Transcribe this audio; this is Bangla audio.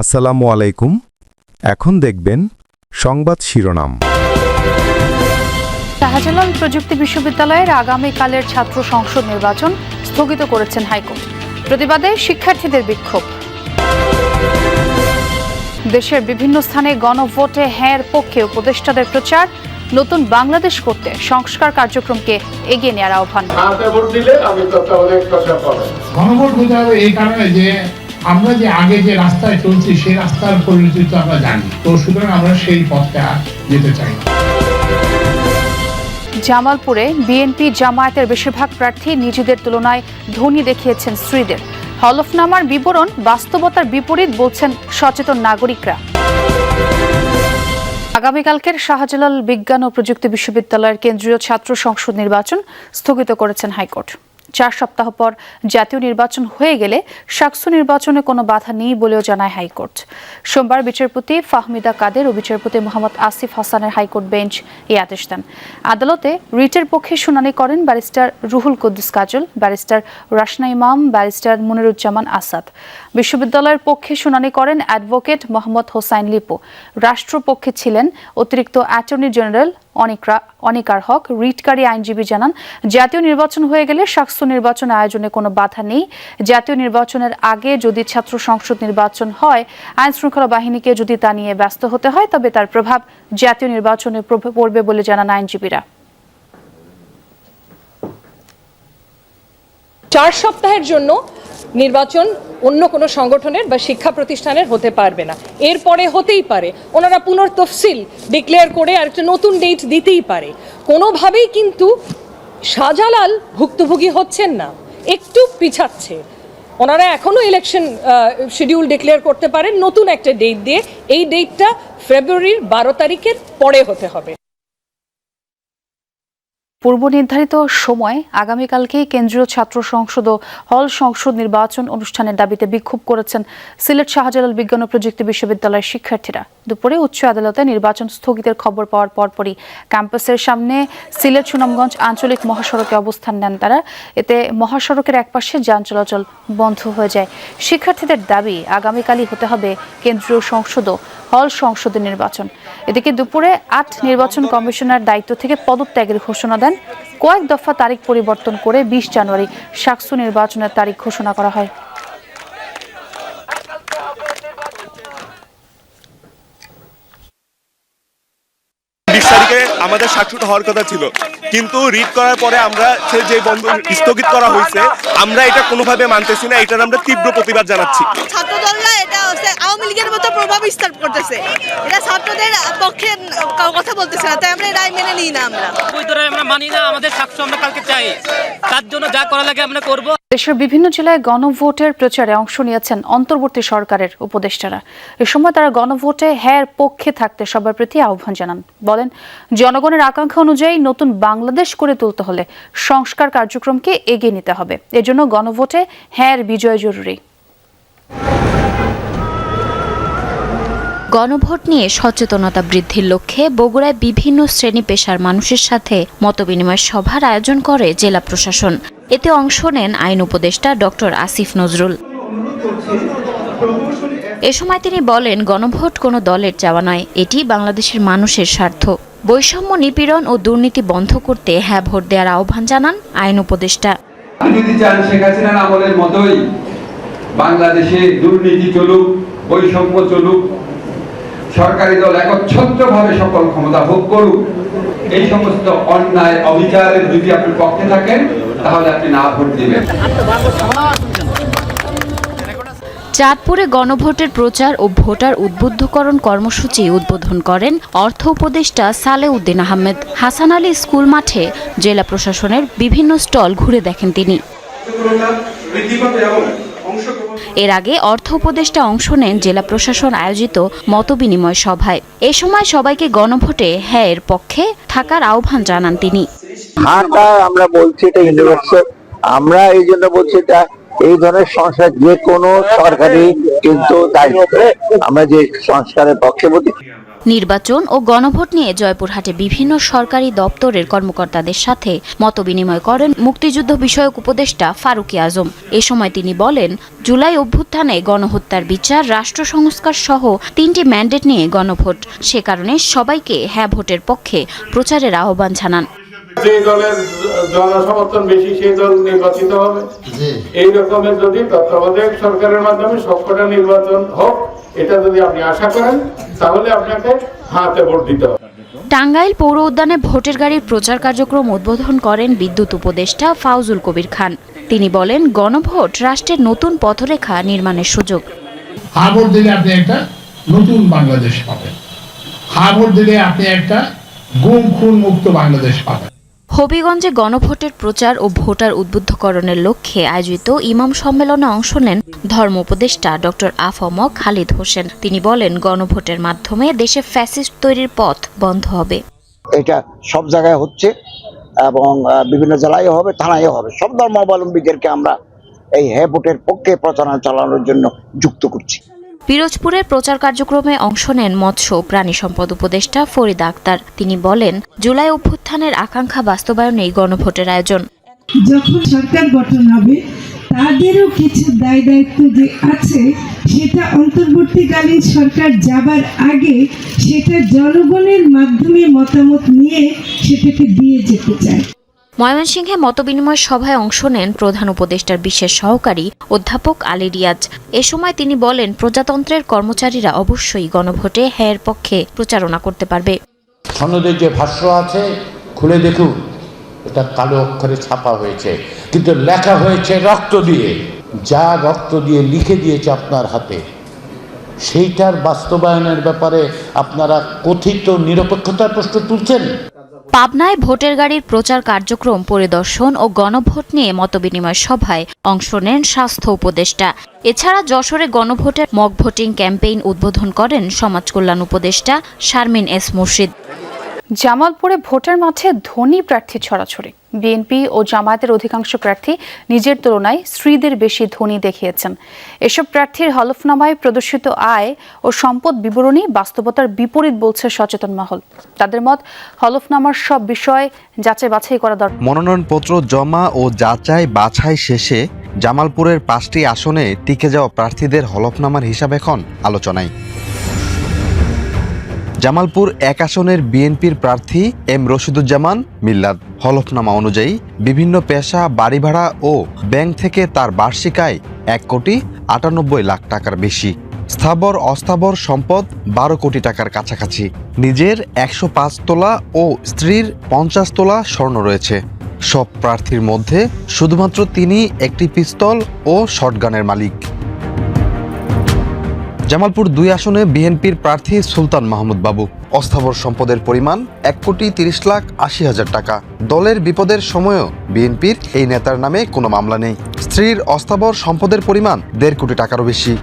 আসসালামু আলাইকুম। এখন দেখবেন সংবাদ শিরোনাম। শাহজালাল প্রযুক্তি বিশ্ববিদ্যালয়ের আগামীকালের ছাত্র সংসদ নির্বাচন স্থগিত করেছেন হাইকোর্ট। প্রতিবাদে শিক্ষার্থীদের বিক্ষোভ। দেশের বিভিন্ন স্থানে গণভোটে হ্যাঁর পক্ষে উপদেষ্টাদের প্রচার। নতুন বাংলাদেশ করতে সংস্কার কার্যক্রমকে এগিয়ে নেওয়ার আহ্বান। গণভোট হতে হবে এই কারণে যে আমরা যে আগে যে রাস্তায় চলছি সেই রাস্তার পরিণতি আমরা জানি, তো সুতরাং আমরা সেই পথটা যেতে চাই। জামালপুরে বিএনপি জামায়াতের বেশিরভাগ প্রার্থী নিজেদের তুলনায় ধনী দেখিয়েছেন স্ত্রীদের। হলফনামার বিবরণ বাস্তবতার বিপরীত বলছেন সচেতন নাগরিকরা। আগামীকালকের শাহজালাল বিজ্ঞান ও প্রযুক্তি বিশ্ববিদ্যালয়ের কেন্দ্রীয় ছাত্র সংসদ নির্বাচন স্থগিত করেছেন হাইকোর্ট। 4 সপ্তাহ পর জাতীয় নির্বাচন হয়ে গেলে সাকসু নির্বাচনে কোনো বাধা নেই বলেও জানায় হাইকোর্ট। সোমবার বিচারপতি ফাহমিদা কাদের ও বিচারপতি মোহাম্মদ আসিফ হাসানের হাইকোর্ট বেঞ্চ এই আদেশ দেন। আদালতে রিটের পক্ষে শুনানি করেন ব্যারিস্টার রুহুল কুদ্দুস কাজল, ব্যারিস্টার রাশনা ইমাম, ব্যারিস্টার মুনিরুজ্জামান আসাদ। বিশ্ববিদ্যালয়ের পক্ষে শুনানি করেন অ্যাডভোকেট মোহাম্মদ হোসাইন লিপু। রাষ্ট্রপক্ষে ছিলেন অতিরিক্ত অ্যাটর্নি জেনারেল অনিকার হক। রিটকারী আইনজীবী জানান, জাতীয় নির্বাচন হয়ে গেলে সাকসু নির্বাচন আয়োজনে কোনো বাধা নেই। জাতীয় নির্বাচনের আগে যদি ছাত্র সংসদ নির্বাচন হয়, আইন শৃঙ্খলা বাহিনীকে যদি তা নিয়ে ব্যস্ত হতে হয়, তবে তার প্রভাব জাতীয় নির্বাচনে পড়বে বলে জানান আইনজীবীরা। 4 সপ্তাহের জন্য নির্বাচন অন্য কোনো সংগঠনের বা শিক্ষা প্রতিষ্ঠানের হতে পারবে না। এরপরে হতেই পারে ওনারা পুনর্তফসিল ডিক্লেয়ার করে আর একটা নতুন ডেট দিতেই পারে। কোনোভাবেই কিন্তু শাহজালাল ভুক্তভোগী হচ্ছেন না, একটু পিছাচ্ছে। ওনারা এখনও ইলেকশন শিডিউল ডিক্লেয়ার করতে পারেন নতুন একটা ডেট দিয়ে। এই ডেটটা ফেব্রুয়ারির 12 তারিখের পরে হতে হবে। পূর্ব নির্ধারিত সময় আগামীকালকেই কেন্দ্রীয় ছাত্র সংসদ ও হল সংসদ নির্বাচন অনুষ্ঠানের দাবিতে বিক্ষোভ করেছেন সিলেট শাহজালাল বিজ্ঞান ও প্রযুক্তি বিশ্ববিদ্যালয়ের শিক্ষার্থীরা। দুপুরে উচ্চ আদালতে নির্বাচন স্থগিতের খবর পাওয়ার পরপরই ক্যাম্পাসের সামনে সিলেট সুনামগঞ্জ আঞ্চলিক মহাসড়কে অবস্থান নেন তারা। এতে মহাসড়কের একপাশে যান চলাচল বন্ধ হয়ে যায়। শিক্ষার্থীদের দাবি, আগামীকালই হতে হবে কেন্দ্রীয় সংসদ ও হল সংসদের নির্বাচন। এদিকে দুপুরে 8 নির্বাচন কমিশনার দায়িত্ব থেকে পদত্যাগের ঘোষণা দেন। কয়েক দফা তারিখ পরিবর্তন করে 20 জানুয়ারি সাকসু নির্বাচনের তারিখ ঘোষণা করা হয়। আমাদের সাকসুটা হওয়ার কথা ছিল, কিন্তু রিড করার পরে আমরা যে বন্ধ স্থগিত করা হয়েছে, আমরা এটা কোনোভাবে মানতেছি না। এটার আমরা তীব্র প্রতিবাদ জানাচ্ছি। ছাত্রদলরা এটা আওয়ামী লীগের মতো প্রভাব বিস্তার করতেছে, এটা ছাত্রদের পক্ষে কথা বলতেছে না, তাই আমরা এটা মেনে নিই না। আমরা মানি না, আমাদের সাকসু আমরা কালকে চাই, তার জন্য যা করা লাগে আমরা করব। দেশের বিভিন্ন জেলায় গণভোটের প্রচারে অংশ নিয়েছেন অন্তর্বর্তী সরকারের উপদেষ্টারা। এ সময় তারা গণভোটে হ্যাঁর পক্ষে থাকতে সবার প্রতি আহ্বান জানান। বলেন, জনগণের আকাঙ্ক্ষা অনুযায়ী নতুন বাংলাদেশ করে তুলতে হলে সংস্কার কার্যক্রমকে এগিয়ে নিতে হবে। এজন্য গণভোটে হ্যাঁর বিজয় জরুরি। গণভোট নিয়ে সচেতনতা বৃদ্ধির লক্ষ্যে বগুড়ায় বিভিন্ন শ্রেণী পেশার মানুষের সাথে মতবিনিময় সভার আয়োজন করে জেলা প্রশাসন। এতে অংশ নেন আইন উপদেষ্টা ডক্টর আসিফ নজরুল। এ সময় তিনি বলেন, গণভোট কোনো দলের চাওয়া নয়, এটি বাংলাদেশের মানুষের স্বার্থ। বৈষম্য, নিপীড়ন ও দুর্নীতি বন্ধ করতে হ্যাঁ ভোট দেওয়ার আহ্বান জানান আইন উপদেষ্টা। যদি চান শেখ হাসিনার আমলের মতোই বাংলাদেশে দুর্নীতি চলুক, বৈষম্য চলুক, সরকারি দল একচ্ছত্রভাবে সকল ক্ষমতা ভোগ করুক, এই সমস্ত অন্যায় অবিচারের যদি আপনি পক্ষে থাকেন, তাহলে আপনি না ভোট দিবেন। চাঁদপুরে গণভোটের প্রচার ও ভোটার উদ্বুদ্ধকরণ কর্মসূচি উদ্বোধন করেন অর্থ উপদেষ্টা সালেউদ্দিন আহমেদ। হাসান আলী স্কুল মাঠে জেলা প্রশাসনের বিভিন্ন স্টল ঘুরে দেখেন তিনি। এর আগে অর্থ উপদেষ্টা অংশ নেন জেলা প্রশাসন আয়োজিত মতবিনিময় সভায়। এ সময় সবাইকে গণভোটে হ্যাঁ এর পক্ষে থাকার আহ্বান জানান তিনি। আমরা বলছি এটা ইউনিভার্সাল, আমরা এই জন্য বলছি এটা এই ধরনের সংস্কার যে কোনো সরকারি কিন্তু দায়িত্ব, আমরা যে সংস্কারের পক্ষে বলি। নির্বাচন ও গণভোট নিয়ে জয়পুরহাটে বিভিন্ন সরকারি দপ্তরের কর্মকর্তাদের সাথে মতবিনিময় করেন মুক্তিযুদ্ধ বিষয়ক উপদেষ্টা ফারুকী আজম। এ সময় তিনি বলেন, জুলাই অভ্যুত্থানে গণহত্যার বিচার, রাষ্ট্র সংস্কার সহ 3টি ম্যান্ডেট নিয়ে গণভোট। সে কারণে সবাইকে হ্যাঁ ভোটের পক্ষে প্রচারের আহ্বান জানান। যে দলের জনসমর্থন বেশি সেই দল নির্বাচিত হবে। এই রকমের যদি তত্ত্বাবধায়ক সরকারের মাধ্যমে সবকটা নির্বাচন হোক, এটা যদি আপনি আশা করেন তাহলে আপনাকে হাতে ভোট দিতে হবে। টাঙ্গাইল পৌর উদ্যানে ভোটের গাড়ির প্রচার কার্যক্রম উদ্বোধন করেন বিদ্যুৎ উপদেষ্টা ফাউজুল কবির খান। তিনি বলেন, গণভোট রাষ্ট্রের নতুন পথরেখা নির্মাণের সুযোগ। হ্যাঁ ভোট দিলে আপনি একটা নতুন বাংলাদেশ পাবেন। হ্যাঁ ভোট দিলে আপনি একটা গুম খুন মুক্ত বাংলাদেশ পাবেন। হবিগঞ্জে গণভোটের প্রচার ও ভোটার উদ্বুদ্ধকরণের লক্ষ্যে আয়োজিত ইমাম সম্মেলনে অংশ নেন ধর্ম উপদেষ্টা ডক্টর আফম খালিদ হোসেন। তিনি বলেন, গণভোটের মাধ্যমে দেশে ফ্যাসিস্ট তৈরির পথ বন্ধ হবে। এটা সব জায়গায় হচ্ছে এবং বিভিন্ন জেলায় হবে, থানায় হবে। সব ধর্মাবলম্বীদেরকে আমরা এই হ্যাঁ ভোটের পক্ষে প্রচারণা চালানোর জন্য যুক্ত করছি। পিরোজপুরের প্রচার কার্যক্রমে অংশ নেন মৎস্য ও প্রাণী সম্পদ উপদেষ্টা ফরিদা আক্তার। তিনি বলেন, জুলাই অভ্যুত্থানের আকাঙ্ক্ষা বাস্তবায়নেই গণভোটের আয়োজন। যখন সরকার গঠন হবে তাদেরও কিছু দায় দায়িত্ব যে আছে, সেটা অন্তর্বর্তীকালীন সরকার যাবার আগে সেটা জনগণের মাধ্যমে মতামত নিয়ে সেটাকে দিয়ে যেতে চায়। ময়মনসিংহে মতবিনিময় সভায় অংশ নেন প্রধান উপদেষ্টার বিশেষ সহকারী অধ্যাপক আলী রিয়াজ। এ সময় তিনি বলেন, প্রজাতন্ত্রের কর্মচারীরা অবশ্যই গণভোটে হ্যাঁর পক্ষে প্রচারণা করতে পারবে। সনদের যে ভাষ্য আছে খুলে দেখুন, এটা কালো অক্ষরে ছাপা হয়েছে, কিন্তু লেখা হয়েছে রক্ত দিয়ে। যা রক্ত দিয়ে লিখে দিয়েছে আপনার হাতে, সেইটার বাস্তবায়নের ব্যাপারে আপনারা কথিত নিরপেক্ষতার প্রশ্ন তুলছেন। পাবনায় ভোটের গাড়ির প্রচার কার্যক্রম পরিদর্শন ও গণভোট নিয়ে মতবিনিময় সভায় অংশ নেন স্বাস্থ্য উপদেষ্টা। এছাড়া যশোরে গণভোটের মক ভোটিং ক্যাম্পেইন উদ্বোধন করেন সমাজ কল্যাণ উপদেষ্টা শারমিন এস মুর্শিদ। জামালপুরে ভোটের মাঠে ধনী প্রার্থী ছড়াছড়ি। বিএনপি ও জামায়াতের অধিকাংশ প্রার্থী নিজের তুলনায় স্ত্রীদের বেশি ধনী দেখিয়েছেন। এসব প্রার্থীর হলফনামায় প্রদর্শিত আয় ও সম্পদ বিবরণী বাস্তবতার বিপরীত বলছে সচেতন মহল। তাদের মত, হলফনামার সব বিষয় যাচাই বাছাই করা দরকার। মনোনয়নপত্র জমা ও যাচাই বাছাই শেষে জামালপুরের 5টি আসনে টিকে যাওয়া প্রার্থীদের হলফনামার হিসাব এখন আলোচনায়। জামালপুর 1 আসনের বিএনপির প্রার্থী এম রশিদুজ্জামান মিল্লাত। হলফনামা অনুযায়ী বিভিন্ন পেশা, বাড়ি ভাড়া ও ব্যাংক থেকে তার বার্ষিক আয় 1,98,00,000 টাকার বেশি। স্থাবর অস্থাবর সম্পদ 12 কোটি টাকার কাছাকাছি। নিজের 105 তোলা ও স্ত্রীর 50 তোলা স্বর্ণ রয়েছে। সব প্রার্থীর মধ্যে শুধুমাত্র তিনি একটি পিস্তল ও শটগানের মালিক। জামালপুর 2 আসনে বিএনপির প্রার্থী সুলতান মাহমুদ বাবু। অস্থাবর সম্পদের পরিমাণ 1,30,80,000 টাকা। দলের বিপদের সময়ও বিএনপির এই নেতার নামে কোনো মামলা নেই। স্ত্রীর অস্থাবর সম্পদের পরিমাণ 1.5 কোটি টাকারও বেশি।